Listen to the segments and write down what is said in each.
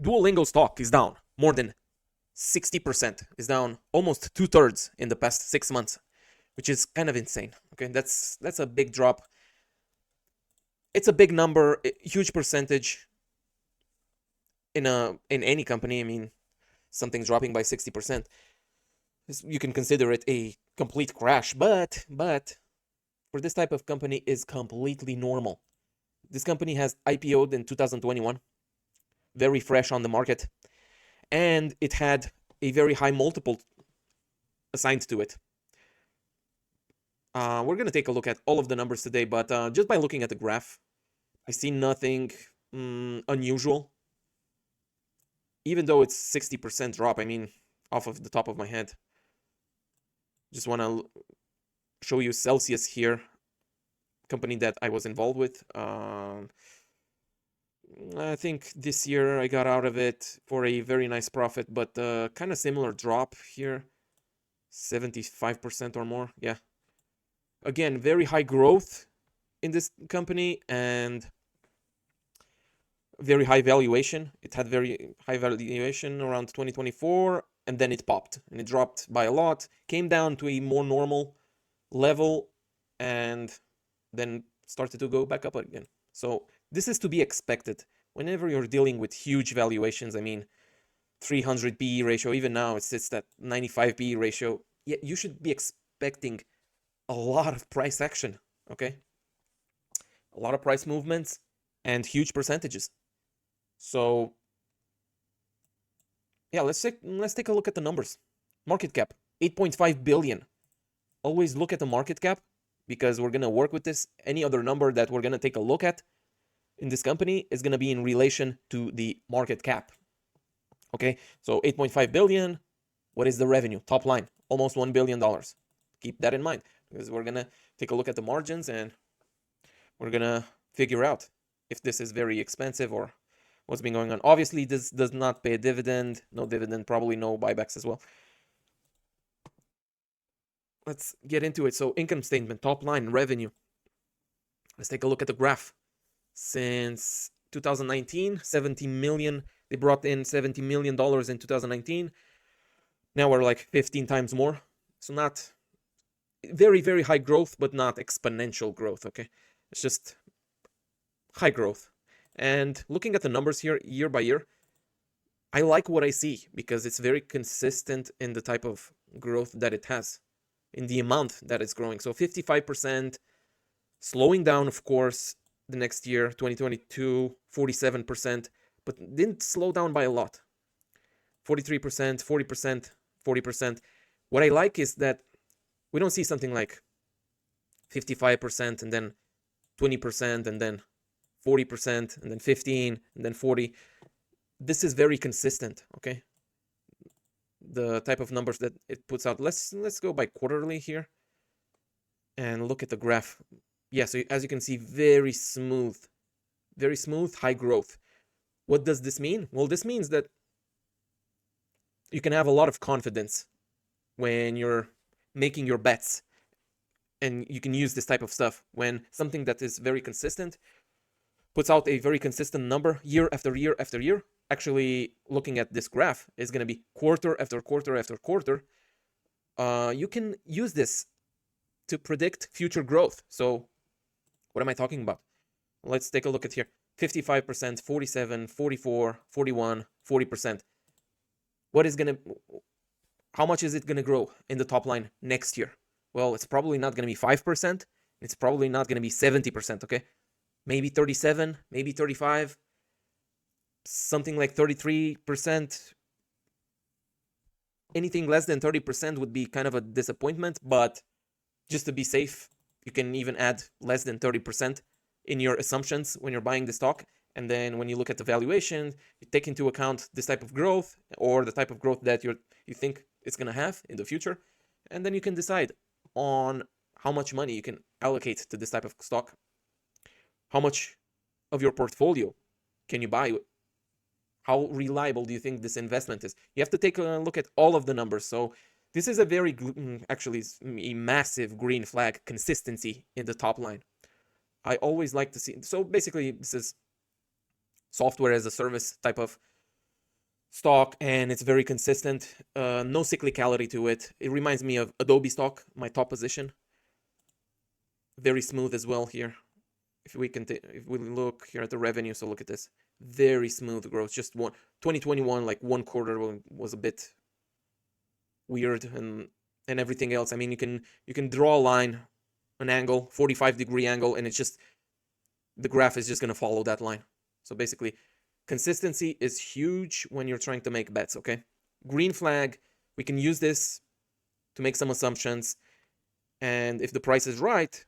Duolingo stock is down more than 60%, is down almost 2/3 in the past 6 months, which is kind of insane. Okay, that's a big drop. It's a big number, huge percentage in any company. I mean, something dropping by 60%, you can consider it a complete crash, but for this type of company is completely normal. This company has IPO'd in 2021, very fresh on the market, and it had a very high multiple assigned to it. We're going to take a look at all of the numbers today, but just by looking at the graph, I see nothing unusual. Even though it's 60% drop, I mean, off of the top of my head. Just want to show you Celsius here, company that I was involved with. I think this year I got out of it for a very nice profit, but kind of similar drop here, 75% or more. Yeah. Again, very high growth in this company and very high valuation. It had very high valuation around 2024, and then it popped and it dropped by a lot, came down to a more normal level, and then started to go back up again. So this is to be expected whenever you're dealing with huge valuations. I mean, 300 PE ratio, even now it sits at 95 PE ratio. Yeah, you should be expecting a lot of price action, okay? A lot of price movements and huge percentages. So yeah, let's take a look at the numbers. Market cap, 8.5 billion. Always look at the market cap because we're going to work with this. Any other number that we're going to take a look at in this company is going to be in relation to the market cap. Okay, so 8.5 billion. What is the revenue? Top line, almost $1 billion. Keep that in mind because we're going to take a look at the margins and we're going to figure out if this is very expensive or what's been going on. Obviously, this does not pay a dividend. No dividend, probably no buybacks as well. Let's get into it. So income statement, top line, revenue. Let's take a look at the graph. Since 2019, 70 million. They brought in $70 million in 2019. Now we're like 15 times more. So not very, very high growth, but not exponential growth, okay? It's just high growth. And looking at the numbers here, year by year, I like what I see because it's very consistent in the type of growth that it has, in the amount that it's growing. So 55%, slowing down, of course, the next year, 2022, 47%, but didn't slow down by a lot. 43%, 40%, 40%. What I like is that we don't see something like 55% and then 20% and then 40% and then 15 and then 40. This is very consistent, okay? The type of numbers that it puts out. Let's go by quarterly here and look at the graph. Yeah, so as you can see, very smooth, high growth. What does this mean? Well, this means that you can have a lot of confidence when you're making your bets, and you can use this type of stuff when something that is very consistent puts out a very consistent number year after year after year. Actually, looking at this graph is going to be quarter after quarter after quarter. You can use this to predict future growth. So what am I talking about? Let's take a look at here. 55%, 47, 44, 41, 40%. How much is it going to grow in the top line next year? Well, it's probably not going to be 5%. It's probably not going to be 70%, okay? Maybe 37, maybe 35, something like 33%. Anything less than 30% would be kind of a disappointment, but just to be safe, you can even add less than 30% in your assumptions when you're buying the stock. And then when you look at the valuation, you take into account this type of growth or the type of growth that you think it's going to have in the future. And then you can decide on how much money you can allocate to this type of stock. How much of your portfolio can you buy? How reliable do you think this investment is? You have to take a look at all of the numbers. So this is a very, actually, a massive green flag consistency in the top line. I always like to see. So basically, this is software as a service type of stock, and it's very consistent. No cyclicality to it. It reminds me of Adobe stock, my top position. Very smooth as well here. If we look here at the revenue, so look at this. Very smooth growth. Just 2021, like one quarter was a bit weird, and everything else. I mean, you can draw a line, an angle, 45-degree angle, and it's just the graph is just gonna follow that line. So basically, consistency is huge when you're trying to make bets, okay? Green flag, we can use this to make some assumptions, and if the price is right,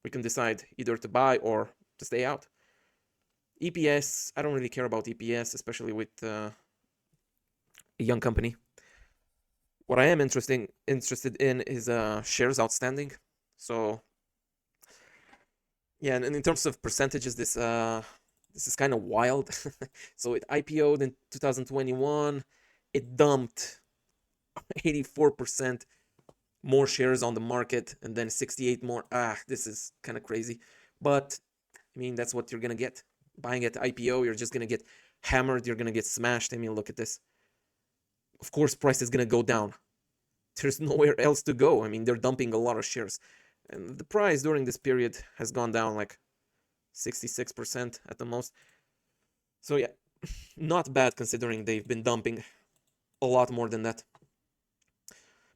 we can decide either to buy or to stay out. EPS, I don't really care about EPS, especially with a young company. What I am interested in is shares outstanding. So yeah, and in terms of percentages, this is kind of wild. So it IPO'd in 2021, it dumped 84% more shares on the market, and then 68 more. This is kind of crazy. But I mean, that's what you're gonna get. Buying at IPO, you're just gonna get hammered, you're gonna get smashed. I mean, look at this. Of course, price is gonna go down. There's nowhere else to go. I mean, they're dumping a lot of shares. And the price during this period has gone down like 66% at the most. So yeah, not bad considering they've been dumping a lot more than that.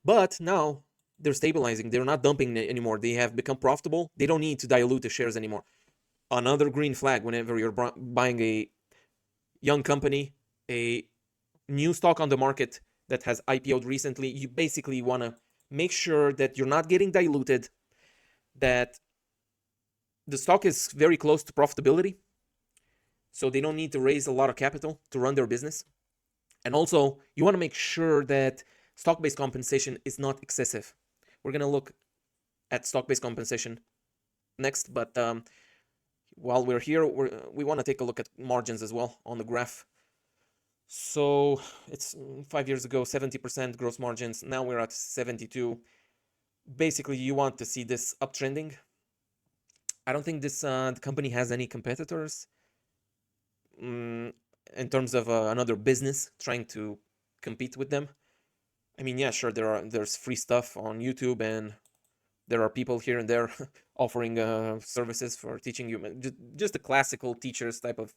But now they're stabilizing. They're not dumping anymore. They have become profitable. They don't need to dilute the shares anymore. Another green flag whenever you're buying a young company, a new stock on the market that has IPO'd recently, you basically want to make sure that you're not getting diluted, that the stock is very close to profitability, so they don't need to raise a lot of capital to run their business. And also, you want to make sure that stock-based compensation is not excessive. We're going to look at stock-based compensation next, but while we're here, we want to take a look at margins as well on the graph. So it's 5 years ago, 70% gross margins. Now we're at 72. Basically, you want to see this uptrending. I don't think this company has any competitors in terms of another business trying to compete with them. I mean, yeah, sure, there's free stuff on YouTube, and there are people here and there offering services for teaching you just the classical teachers type of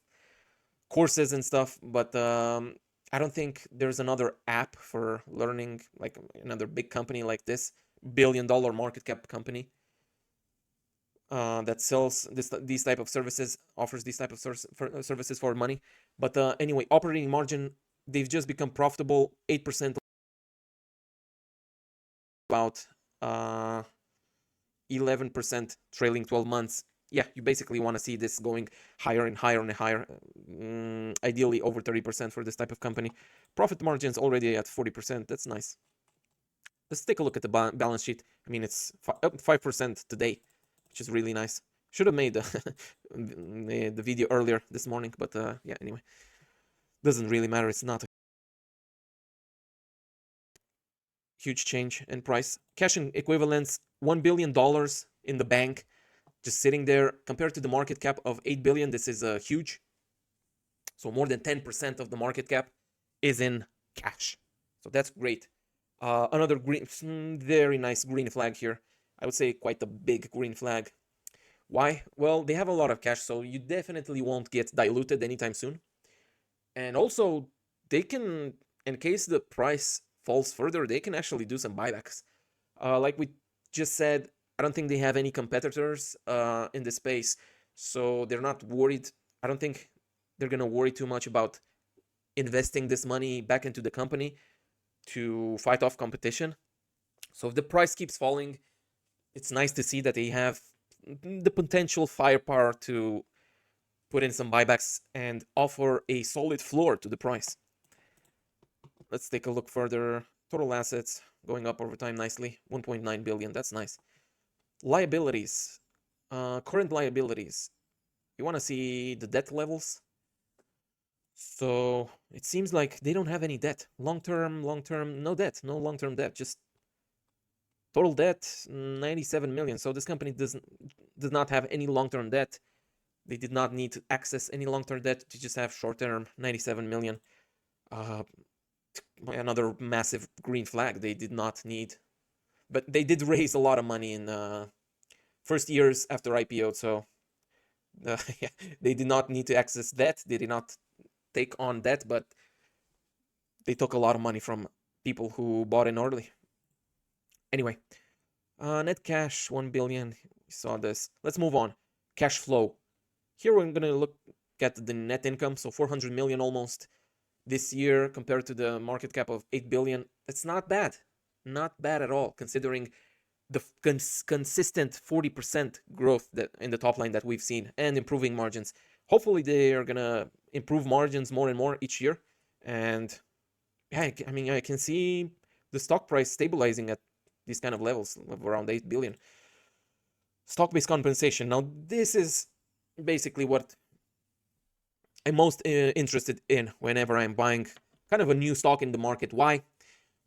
courses and stuff. But I don't think there's another app for learning, like another big company like this, billion-dollar market cap company that sells these type of services, offers these type of services for money. But anyway, operating margin, they've just become profitable, 8%, about 11% trailing 12 months. Yeah, you basically want to see this going higher and higher and higher, ideally over 30% for this type of company. Profit margins already at 40%. That's nice. Let's take a look at the balance sheet. I mean, it's up 5% today, which is really nice. Should have made the video earlier this morning, but yeah, anyway. Doesn't really matter. It's not a huge change in price. Cash and equivalents, $1 billion in the bank, just sitting there. Compared to the market cap of 8 billion, this is huge. So more than 10% of the market cap is in cash. So that's great. Another very nice green flag here. I would say quite a big green flag. Why? Well, they have a lot of cash, so you definitely won't get diluted anytime soon. And also, they can, in case the price falls further, they can actually do some buybacks. Like we just said, I don't think they have any competitors in this space, so they're not worried. I don't think they're going to worry too much about investing this money back into the company to fight off competition. So if the price keeps falling, it's nice to see that they have the potential firepower to put in some buybacks and offer a solid floor to the price. Let's take a look further. Total assets going up over time nicely, 1.9 billion. That's nice. Liabilities, current liabilities. You want to see the debt levels? So it seems like they don't have any debt. Long-term, no debt, no long-term debt. Just total debt, 97 million. So this company does not have any long-term debt. They did not need to access any long-term debt. They just have short-term, 97 million. Uh, Another massive green flag. They did not need, but they did raise a lot of money in first years after IPO. So yeah, they did not need to access debt. They did not take on debt, but they took a lot of money from people who bought in early. Anyway, net cash 1 billion. We saw this. Let's move on. Cash flow. Here we're gonna look at the net income. So 400 million almost this year compared to the market cap of 8 billion. That's not bad. Not bad at all, considering the consistent 40% growth that in the top line that we've seen and improving margins. Hopefully they are gonna improve margins more and more each year. And yeah, I mean, I can see the stock price stabilizing at these kind of levels of around 8 billion. Stock-based compensation. Now, this is basically what I'm most interested in whenever I'm buying kind of a new stock in the market. Why?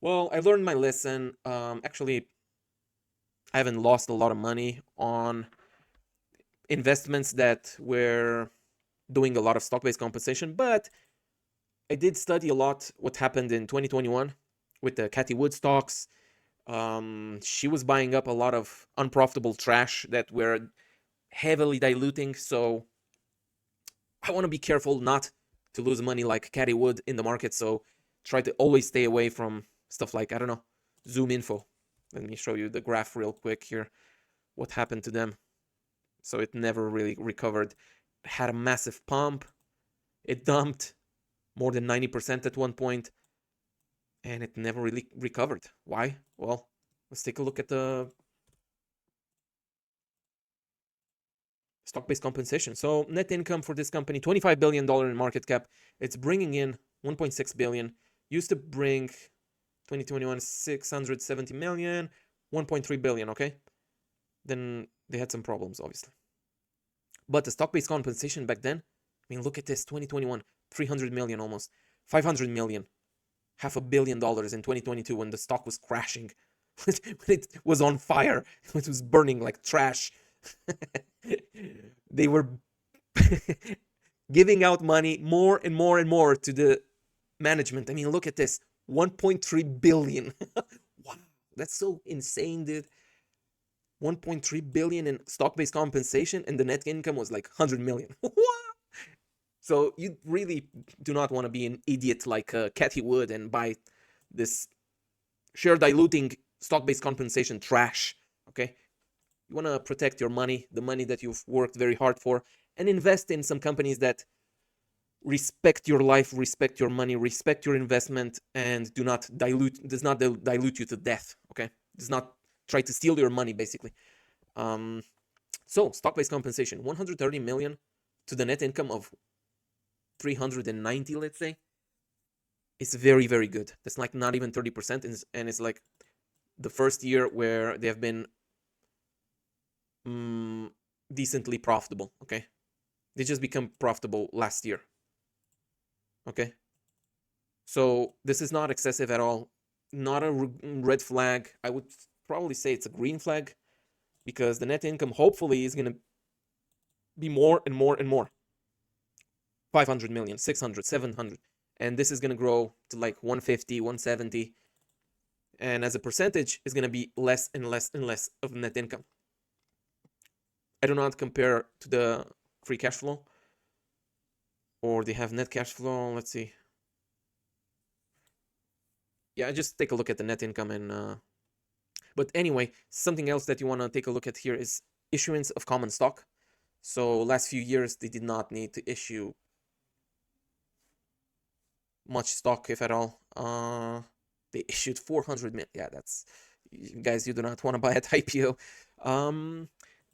Well, I learned my lesson. Actually, I haven't lost a lot of money on investments that were doing a lot of stock-based compensation, but I did study a lot what happened in 2021 with the Cathy Wood stocks. She was buying up a lot of unprofitable trash that were heavily diluting, so I want to be careful not to lose money like Cathy Wood in the market, so try to always stay away from stuff like, I don't know, Zoom Info. Let me show you the graph real quick here. What happened to them? So it never really recovered. It had a massive pump. It dumped more than 90% at one point, and it never really recovered. Why? Well, let's take a look at the stock-based compensation. So net income for this company, $25 billion in market cap. It's bringing in 1.6 billion. Used to bring 2021 670 million, 1.3 billion, okay? Then they had some problems, obviously. But the stock-based compensation back then, I mean, look at this, 2021, 300 million almost, 500 million, $500 million in 2022 when the stock was crashing, when it was on fire, it was burning like trash. They were giving out money more and more and more to the management. I mean, look at this, 1.3 billion. Wow, that's so insane, dude. 1.3 billion in stock-based compensation, and the net income was like 100 million. So you really do not want to be an idiot like Cathy Wood and buy this share diluting stock-based compensation trash. Okay, you want to protect your money, the money that you've worked very hard for, and invest in some companies that respect your life, respect your money, respect your investment, and does not dilute you to death. Okay, does not try to steal your money, basically. So stock-based compensation, 130 million to the net income of 390, let's say, is very, very good. That's like not even 30%, and it's like the first year where they have been decently profitable. Okay, they just become profitable last year. Okay, so this is not excessive at all. Not a red flag. I would probably say it's a green flag, because the net income hopefully is going to be more and more and more. 500 million, 600, 700. And this is going to grow to like 150, 170. And as a percentage, it's going to be less and less and less of net income. I do not compare to the free cash flow, or they have net cash flow. Let's see. Yeah, just take a look at the net income. And but anyway, something else that you want to take a look at here is issuance of common stock. So last few years, they did not need to issue much stock, if at all. They issued 400 million. Yeah, that's, guys, you do not want to buy at IPO.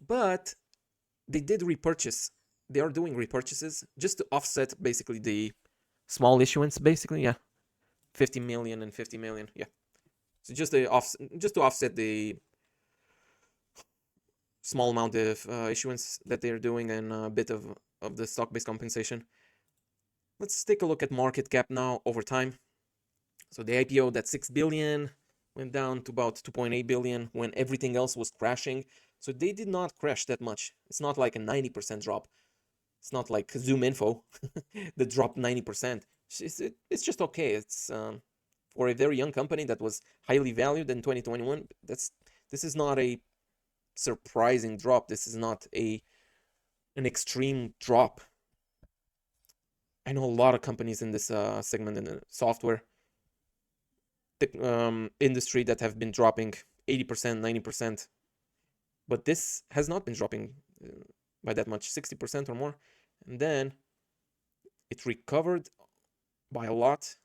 But they did repurchase. They are doing repurchases just to offset basically the small issuance, basically. Yeah, 50 million and 50 million. Yeah, so just to offset the small amount of issuance that they are doing, and a bit of the stock-based compensation. Let's take a look at market cap now over time. So the IPO, that 6 billion, went down to about 2.8 billion when everything else was crashing. So they did not crash that much. It's not like a 90% drop. It's not like Zoom Info that dropped 90%. It's It's just okay. It's for a very young company that was highly valued in 2021. This is not a surprising drop. This is not an extreme drop. I know a lot of companies in this segment in the software industry that have been dropping 80%, 90%, but this has not been dropping by that much, 60% or more. And then it recovered by a lot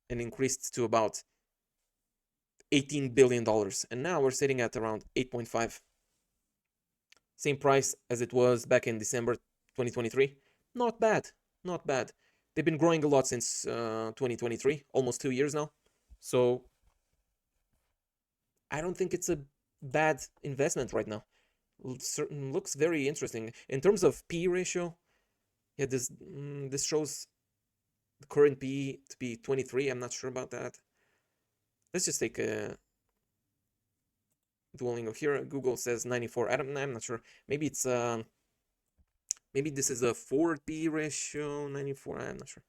and increased to about $18 billion. And now we're sitting at around 8.5. Same price as it was back in December 2023. Not bad, not bad. They've been growing a lot since 2023, almost 2 years now. So I don't think it's a bad investment right now. Certain looks very interesting in terms of P ratio. Yeah, this shows the current P to be 23. I'm not sure about that. Let's just take a Duolingo here. Google says 94. I'm not sure. Maybe it's maybe this is a forward P ratio 94. I'm not sure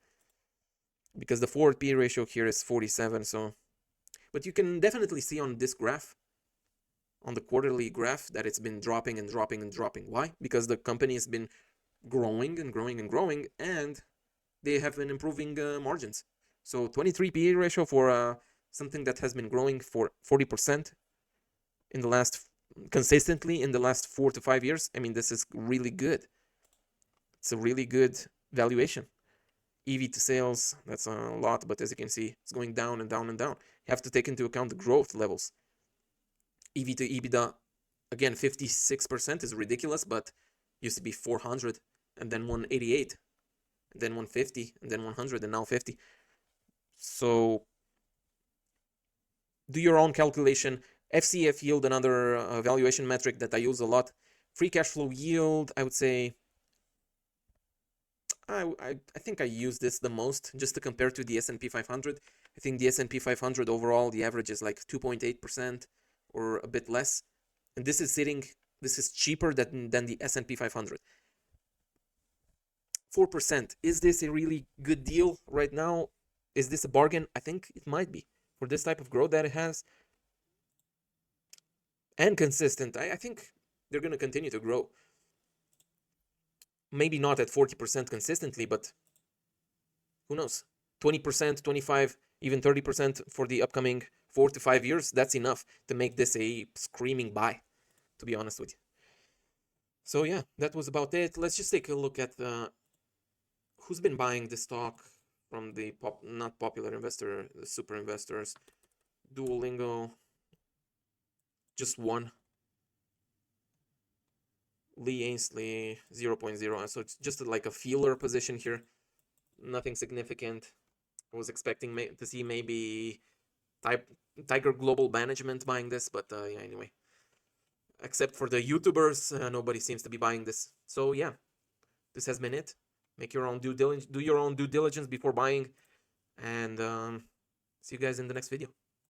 because the forward P ratio here is 47. So, but you can definitely see on this graph, on the quarterly graph, that it's been dropping and dropping and dropping. Why? Because the company has been growing and growing and growing, and they have been improving margins. So 23 PE ratio for something that has been growing for 40% in the last consistently in the last 4 to 5 years. I mean, this is really good. It's a really good valuation. EV to sales, that's a lot, but as you can see, it's going down and down and down. You have to take into account the growth levels. EV to EBITDA, again, 56% is ridiculous, but used to be 400 and then 188 and then 150 and then 100 and now 50. So do your own calculation. FCF yield, another valuation metric that I use a lot. Free cash flow yield, I would say I think I use this the most just to compare to the S&P 500. I think the S&P 500 overall, the average is like 2.8% or a bit less. And this is cheaper than the S&P 500. 4%. Is this a really good deal right now? Is this a bargain? I think it might be for this type of growth that it has. And consistent. I think they're going to continue to grow. Maybe not at 40% consistently, but who knows? 20%, 25, even 30% for the upcoming 4 to 5 years. That's enough to make this a screaming buy, to be honest with you. So yeah, that was about it. Let's just take a look at who's been buying this stock from the not popular investor, the super investors. Duolingo, just one. Lee Ainsley 0.0. So it's just like a feeler position here. Nothing significant. I was expecting to see maybe Tiger Global Management buying this, but yeah, anyway. Except for the YouTubers, nobody seems to be buying this. So yeah, this has been it. Make your own due diligence. Do your own due diligence before buying. And see you guys in the next video.